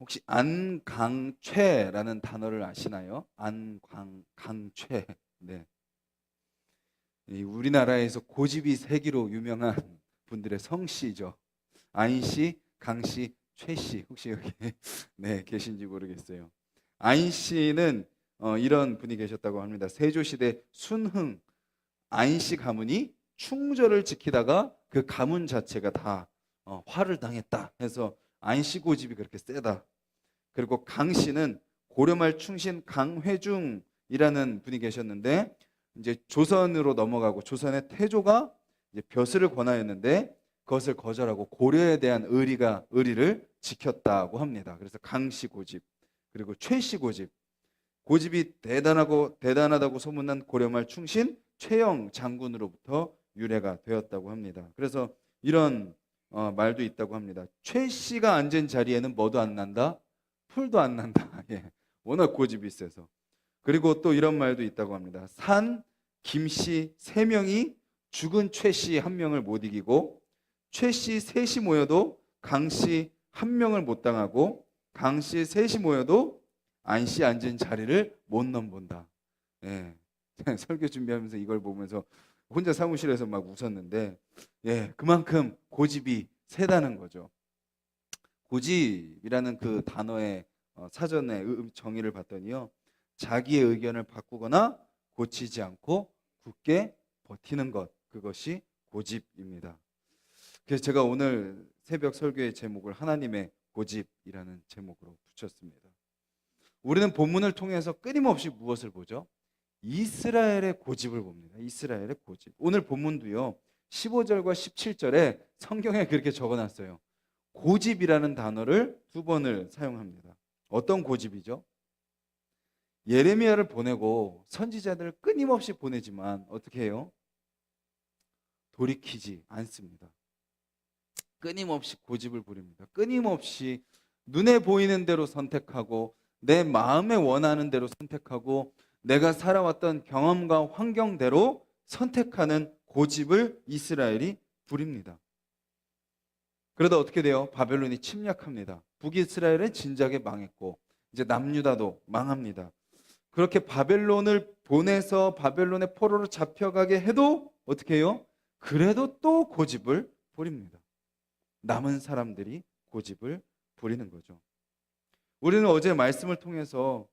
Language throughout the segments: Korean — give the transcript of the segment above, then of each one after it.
혹시 안강최라는 단어를 아시나요? 강최. 네. 이 우리나라에서 고집이 세기로 유명한 분들의 성씨죠. 안씨, 강씨, 최씨. 혹시 여기 네, 계신지 모르겠어요. 안씨는 이런 분이 계셨다고 합니다. 세조시대 순흥 안씨 가문이 충절을 지키다가 그 가문 자체가 다 화를 당했다 해서 안씨 고집이 그렇게 세다. 그리고 강씨는 고려말 충신 강회중이라는 분이 계셨는데, 이제 조선으로 넘어가고 조선의 태조가 이제 벼슬을 권하였는데 그것을 거절하고 고려에 대한 의리를 지켰다고 합니다. 그래서 강씨 고집, 그리고 최씨 고집. 고집이 대단하다고 소문난 고려말 충신 최영 장군으로부터 유래가 되었다고 합니다. 그래서 이런 말도 있다고 합니다. 최 씨가 앉은 자리에는 뭐도 안 난다, 풀도 안 난다. 예, 워낙 고집이 세서. 그리고 또 이런 말도 있다고 합니다. 산 김씨 세 명이 죽은 최 씨 한 명을 못 이기고, 최 씨 셋이 모여도 강 씨 한 명을 못 당하고, 강 씨 셋이 모여도 안 씨 앉은 자리를 못 넘본다. 예. 설교 준비하면서 이걸 보면서 혼자 사무실에서 막 웃었는데, 예, 그만큼 고집이 세다는 거죠. 고집이라는 그 단어의 사전에 정의를 봤더니요, 자기의 의견을 바꾸거나 고치지 않고 굳게 버티는 것, 그것이 고집입니다. 그래서 제가 오늘 새벽 설교의 제목을 하나님의 고집이라는 제목으로 붙였습니다. 우리는 본문을 통해서 끊임없이 무엇을 보죠? 이스라엘의 고집을 봅니다. 이스라엘의 고집. 오늘 본문도요, 15절과 17절에 성경에 그렇게 적어놨어요. 고집이라는 단어를 두 번을 사용합니다. 어떤 고집이죠? 예레미야를 보내고 선지자들을 끊임없이 보내지만 어떻게 해요? 돌이키지 않습니다. 끊임없이 고집을 부립니다. 끊임없이 눈에 보이는 대로 선택하고 내 마음에 원하는 대로 선택하고 내가 살아왔던 경험과 환경대로 선택하는 고집을 이스라엘이 부립니다. 그러다 어떻게 돼요? 바벨론이 침략합니다. 북이스라엘은 진작에 망했고 이제 남유다도 망합니다. 그렇게 바벨론을 보내서 바벨론의 포로로 잡혀가게 해도 어떻게 해요? 그래도 또 고집을 부립니다. 남은 사람들이 고집을 부리는 거죠. 우리는 어제 말씀을 통해서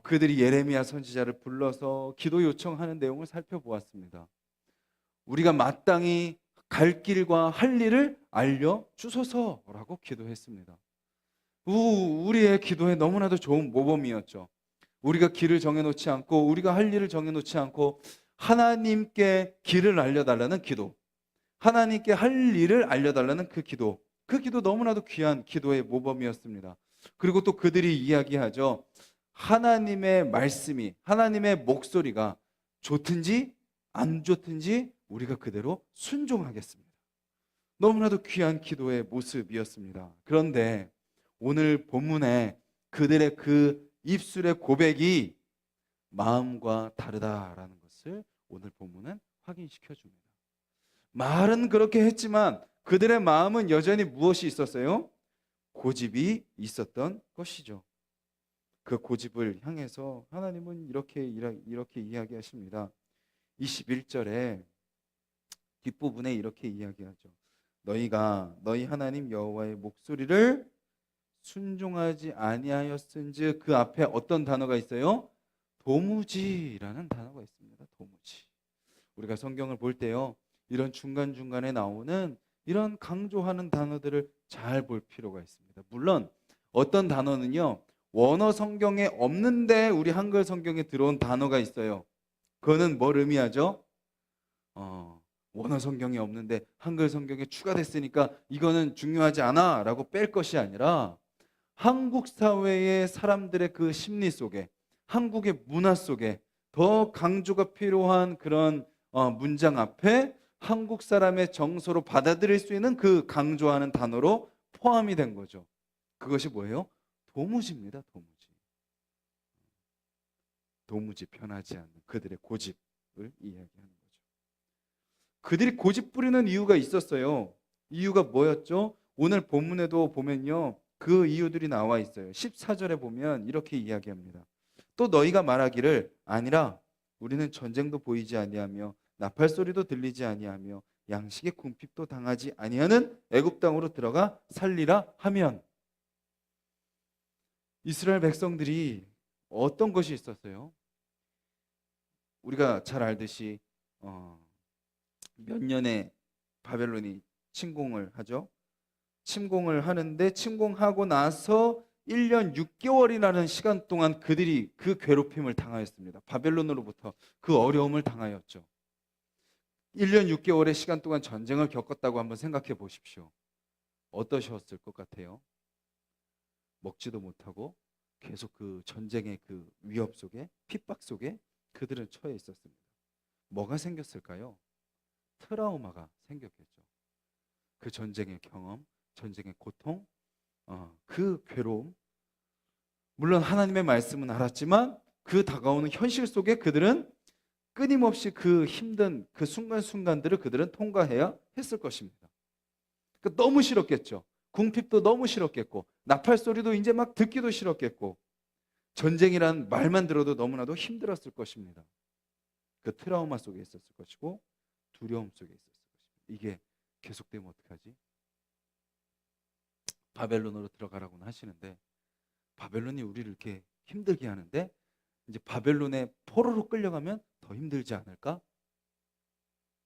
그들이 예레미야 선지자를 불러서 기도 요청하는 내용을 살펴보았습니다. 우리가 마땅히 갈 길과 할 일을 알려주소서라고 기도했습니다. 우리의 기도에 너무나도 좋은 모범이었죠. 우리가 길을 정해놓지 않고 우리가 할 일을 정해놓지 않고 하나님께 길을 알려달라는 기도, 하나님께 할 일을 알려달라는 그 기도 너무나도 귀한 기도의 모범이었습니다. 그리고 또 그들이 이야기하죠. 하나님의 말씀이, 하나님의 목소리가 좋든지 안 좋든지 우리가 그대로 순종하겠습니다. 너무나도 귀한 기도의 모습이었습니다. 그런데 오늘 본문에 그들의 그 입술의 고백이 마음과 다르다라는 것을 오늘 본문은 확인시켜 줍니다. 말은 그렇게 했지만 그들의 마음은 여전히 무엇이 있었어요? 고집이 있었던 것이죠. 그 고집을 향해서 하나님은 이렇게 이야기하십니다. 21절에 뒷부분에 이렇게 이야기하죠. 너희가 너희 하나님 여호와의 목소리를 순종하지 아니하였은즉, 그 앞에 어떤 단어가 있어요? 도무지라는 단어가 있습니다. 도무지. 우리가 성경을 볼 때요, 이런 중간중간에 나오는 이런 강조하는 단어들을 잘 볼 필요가 있습니다. 물론 어떤 단어는요, 원어 성경에 없는데 우리 한글 성경에 들어온 단어가 있어요. 그거는 뭘 의미하죠? 원어 성경에 없는데 한글 성경에 추가됐으니까 이거는 중요하지 않아 라고 뺄 것이 아니라, 한국 사회의 사람들의 그 심리 속에, 한국의 문화 속에 더 강조가 필요한 그런 문장 앞에 한국 사람의 정서로 받아들일 수 있는 그 강조하는 단어로 포함이 된 거죠. 그것이 뭐예요? 도무지입니다. 도무지. 도무지 편하지 않는 그들의 고집을 이야기하는 거죠. 그들이 고집 부리는 이유가 있었어요. 이유가 뭐였죠? 오늘 본문에도 보면요, 그 이유들이 나와 있어요. 14절에 보면 이렇게 이야기합니다. 또 너희가 말하기를 아니라 우리는 전쟁도 보이지 아니하며 나팔 소리도 들리지 아니하며 양식의 궁핍도 당하지 아니하는 애굽 땅으로 들어가 살리라 하면, 이스라엘 백성들이 어떤 것이 있었어요? 우리가 잘 알듯이 몇 년에 바벨론이 침공을 하죠. 침공을 하는데 침공하고 나서 1년 6개월이라는 시간 동안 그들이 그 괴롭힘을 당하였습니다. 바벨론으로부터 그 어려움을 당하였죠. 1년 6개월의 시간 동안 전쟁을 겪었다고 한번 생각해 보십시오. 어떠셨을 것 같아요? 먹지도 못하고 계속 그 전쟁의 그 위협 속에, 핍박 속에 그들은 처해 있었습니다. 뭐가 생겼을까요? 트라우마가 생겼겠죠. 그 전쟁의 경험, 전쟁의 고통, 그 괴로움. 물론 하나님의 말씀은 알았지만 그 다가오는 현실 속에 그들은 끊임없이 그 힘든 그 순간순간들을 그들은 통과해야 했을 것입니다. 그러니까 너무 싫었겠죠. 궁핍도 너무 싫었겠고, 나팔 소리도 이제 막 듣기도 싫었겠고, 전쟁이란 말만 들어도 너무나도 힘들었을 것입니다. 그 트라우마 속에 있었을 것이고 두려움 속에 있었을 것입니다. 이게 계속되면 어떡하지? 바벨론으로 들어가라고는 하시는데 바벨론이 우리를 이렇게 힘들게 하는데 이제 바벨론의 포로로 끌려가면 더 힘들지 않을까?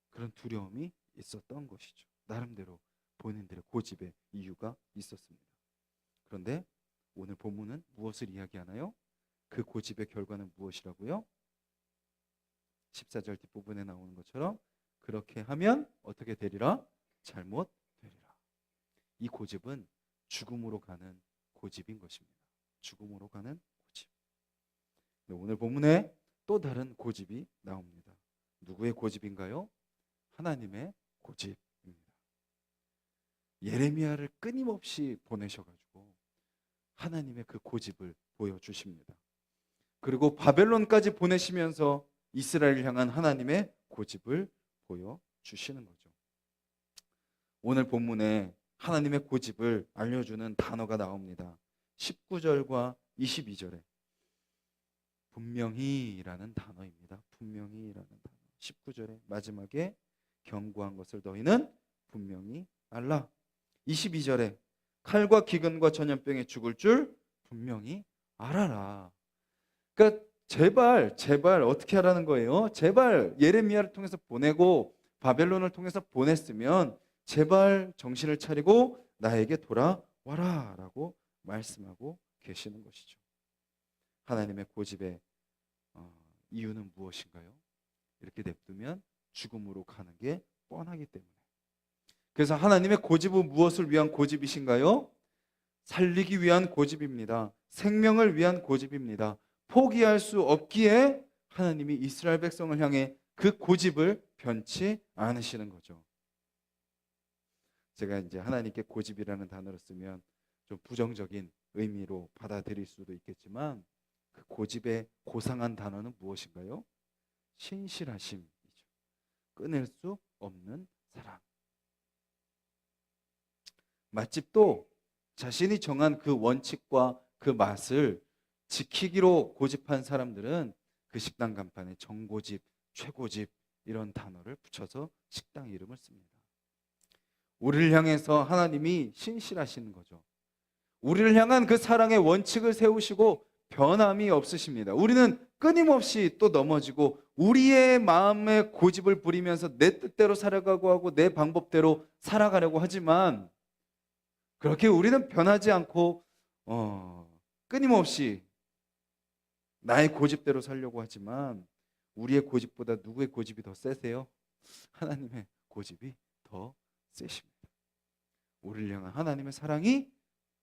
그런 두려움이 있었던 것이죠. 나름대로 본인들의 고집의 이유가 있었습니다. 그런데 오늘 본문은 무엇을 이야기하나요? 그 고집의 결과는 무엇이라고요? 14절 뒷부분에 나오는 것처럼 그렇게 하면 어떻게 되리라? 잘못 되리라. 이 고집은 죽음으로 가는 고집인 것입니다. 죽음으로 가는 고집. 오늘 본문에 또 다른 고집이 나옵니다. 누구의 고집인가요? 하나님의 고집입니다. 예레미야를 끊임없이 보내셔가지고 하나님의 그 고집을 보여주십니다. 그리고 바벨론까지 보내시면서 이스라엘을 향한 하나님의 고집을 보여주시는 거죠. 오늘 본문에 하나님의 고집을 알려주는 단어가 나옵니다. 19절과 22절에 분명히라는 단어입니다. 분명히라는 단어. 19절에 마지막에 경고한 것을 너희는 분명히 알라. 22절에 칼과 기근과 전염병에 죽을 줄 분명히 알아라. 그러니까 제발 어떻게 하라는 거예요? 제발 예레미야를 통해서 보내고 바벨론을 통해서 보냈으면 제발 정신을 차리고 나에게 돌아와라 라고 말씀하고 계시는 것이죠. 하나님의 고집의 이유는 무엇인가요? 이렇게 냅두면 죽음으로 가는 게 뻔하기 때문에. 그래서 하나님의 고집은 무엇을 위한 고집이신가요? 살리기 위한 고집입니다. 생명을 위한 고집입니다. 포기할 수 없기에 하나님이 이스라엘 백성을 향해 그 고집을 변치 않으시는 거죠. 제가 이제 하나님께 고집이라는 단어를 쓰면 좀 부정적인 의미로 받아들일 수도 있겠지만 그 고집의 고상한 단어는 무엇인가요? 신실하심이죠. 끊을 수 없는 사랑. 맛집도 자신이 정한 그 원칙과 그 맛을 지키기로 고집한 사람들은 그 식당 간판에 정고집, 최고집 이런 단어를 붙여서 식당 이름을 씁니다. 우리를 향해서 하나님이 신실하시는 거죠. 우리를 향한 그 사랑의 원칙을 세우시고 변함이 없으십니다. 우리는 끊임없이 또 넘어지고 우리의 마음의 고집을 부리면서 내 뜻대로 살아가고 하고 내 방법대로 살아가려고 하지만 그렇게 우리는 변하지 않고 끊임없이 나의 고집대로 살려고 하지만 우리의 고집보다 누구의 고집이 더 세세요? 하나님의 고집이 더 세십니다. 우리를 향한 하나님의 사랑이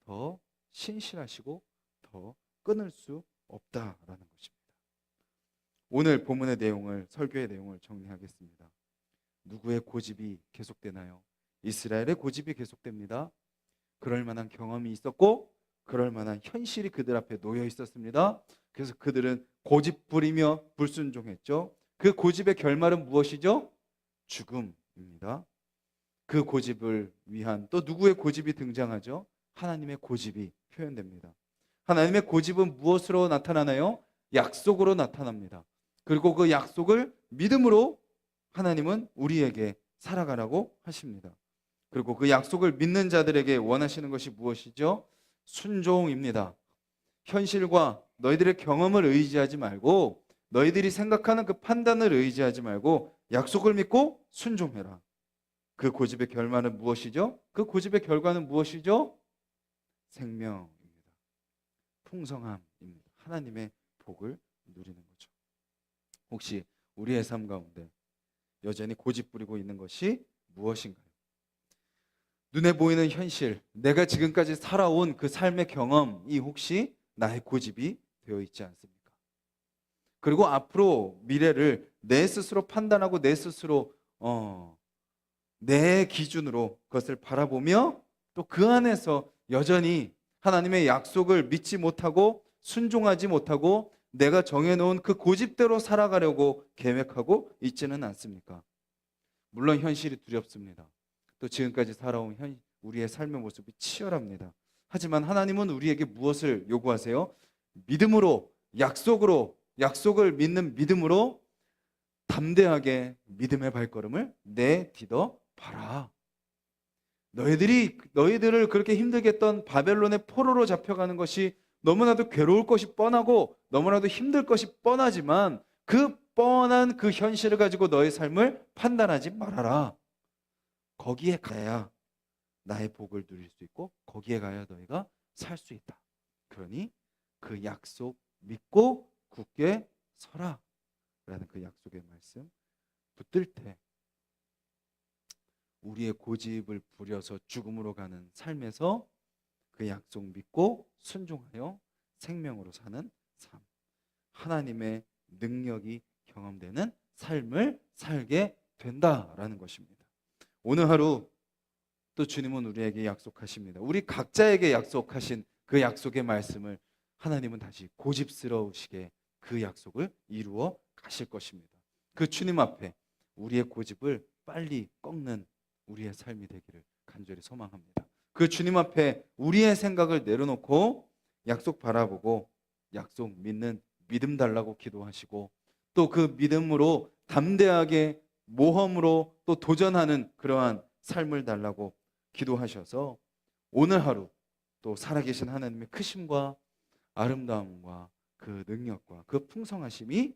더 신실하시고 더 끊을 수 없다라는 것입니다. 오늘 본문의 내용을, 설교의 내용을 정리하겠습니다. 누구의 고집이 계속되나요? 이스라엘의 고집이 계속됩니다. 그럴 만한 경험이 있었고 그럴 만한 현실이 그들 앞에 놓여 있었습니다. 그래서 그들은 고집 부리며 불순종했죠. 그 고집의 결말은 무엇이죠? 죽음입니다. 그 고집을 위한 또 누구의 고집이 등장하죠? 하나님의 고집이 표현됩니다. 하나님의 고집은 무엇으로 나타나나요? 약속으로 나타납니다. 그리고 그 약속을 믿음으로 하나님은 우리에게 살아가라고 하십니다. 그리고 그 약속을 믿는 자들에게 원하시는 것이 무엇이죠? 순종입니다. 현실과 너희들의 경험을 의지하지 말고 너희들이 생각하는 그 판단을 의지하지 말고 약속을 믿고 순종해라. 그 고집의 결과는 무엇이죠? 그 고집의 결과는 무엇이죠? 생명입니다. 풍성함입니다. 하나님의 복을 누리는 거죠. 혹시 우리의 삶 가운데 여전히 고집 부리고 있는 것이 무엇인가요? 눈에 보이는 현실, 내가 지금까지 살아온 그 삶의 경험이 혹시 나의 고집이 되어 있지 않습니까? 그리고 앞으로 미래를 내 스스로 판단하고 내 스스로 내 기준으로 그것을 바라보며 또 그 안에서 여전히 하나님의 약속을 믿지 못하고 순종하지 못하고 내가 정해놓은 그 고집대로 살아가려고 계획하고 있지는 않습니까? 물론 현실이 두렵습니다. 또 지금까지 살아온 우리의 삶의 모습이 치열합니다. 하지만 하나님은 우리에게 무엇을 요구하세요? 믿음으로, 약속을 믿는 믿음으로 담대하게 믿음의 발걸음을 내딛어 봐라. 너희들을 그렇게 힘들게 했던 바벨론의 포로로 잡혀가는 것이 너무나도 괴로울 것이 뻔하고 너무나도 힘들 것이 뻔하지만 그 뻔한 그 현실을 가지고 너의 삶을 판단하지 말아라. 거기에 가야 나의 복을 누릴 수 있고 거기에 가야 너희가 살 수 있다. 그러니 그 약속 믿고 굳게 서라 라는 그 약속의 말씀 붙들 때 우리의 고집을 부려서 죽음으로 가는 삶에서 그 약속 믿고 순종하여 생명으로 사는 삶, 하나님의 능력이 경험되는 삶을 살게 된다라는 것입니다. 오늘 하루 또 주님은 우리에게 약속하십니다. 우리 각자에게 약속하신 그 약속의 말씀을 하나님은 다시 고집스러우시게 그 약속을 이루어 가실 것입니다. 그 주님 앞에 우리의 고집을 빨리 꺾는 우리의 삶이 되기를 간절히 소망합니다. 그 주님 앞에 우리의 생각을 내려놓고 약속 바라보고 약속 믿는 믿음 달라고 기도하시고 또 그 믿음으로 담대하게 모험으로 또 도전하는 그러한 삶을 달라고 기도하셔서 오늘 하루 또 살아계신 하나님의 크심과 아름다움과 그 능력과 그 풍성하심이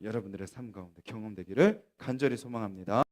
여러분들의 삶 가운데 경험되기를 간절히 소망합니다.